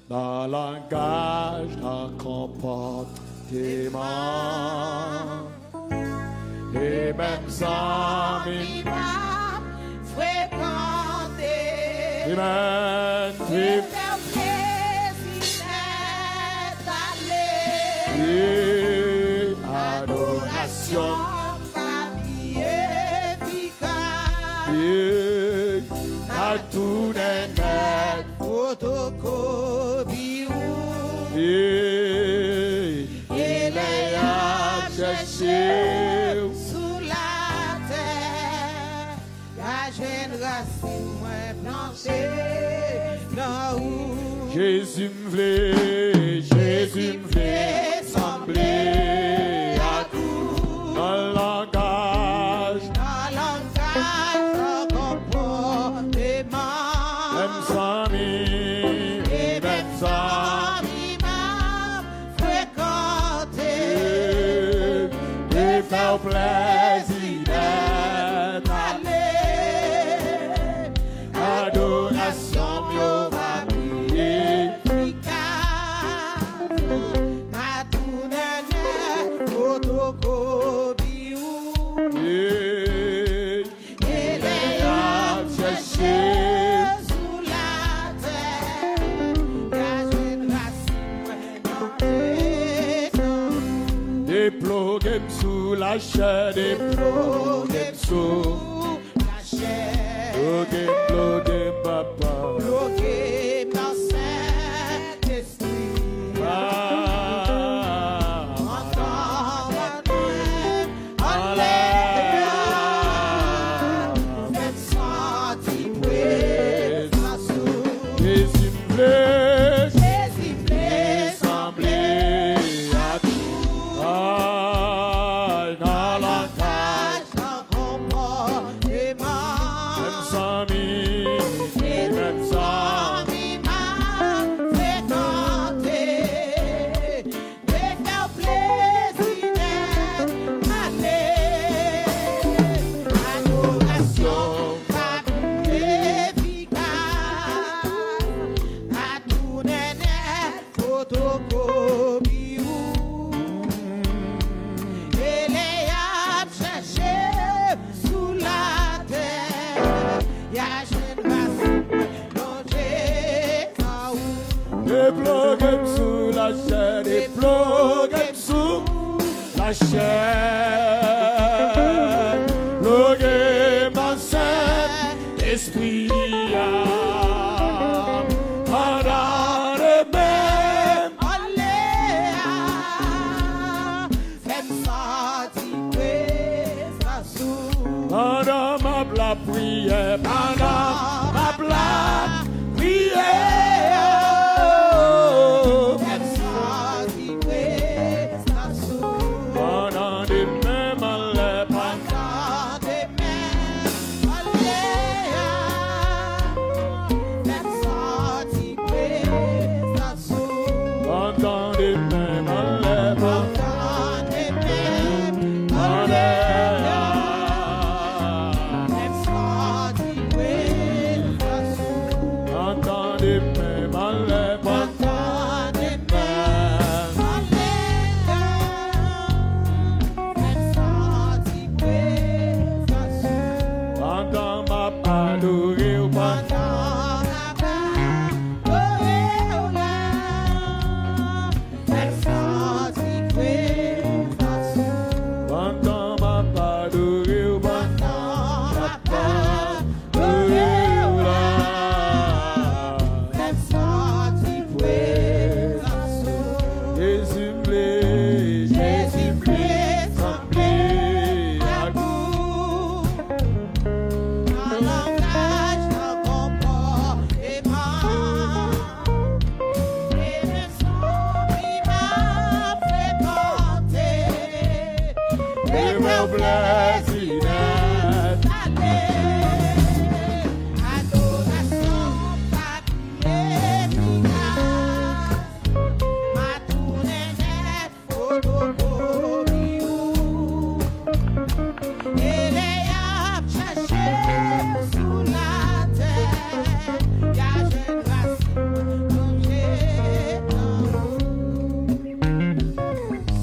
dans le langage d'un comportement. Et même sans mes fréquenter, Amen. et faire plaisir Et adoration. Et à tout net. Et les a cherché sous la terre, la jeune racine moins planchée, dans où Jésus me voulait sembler à tout dans le langage, comportement, même sans mime, et même sans fréquenter, et faire plaisir d'être adoration, yo va prier. Et les a cherché sous la terre, la jeune racine déploguem sous la chair, déploguem sous la chair, déploguem papa. bloqué dans Saint-Esprit. Déploguem sous la chair, déploguem sous la chair, déploguem en Saint-Esprit. Pendant le même, pendant ma bla prière, pendant ma bla prière. Pendant des mêmes allées, pendant des mêmes allées, pendant des mêmes allées, pendant ma adorée ou pas. Pendant ma adorée ou pas. Jésus plaît, semblé à tout. Et me blesse.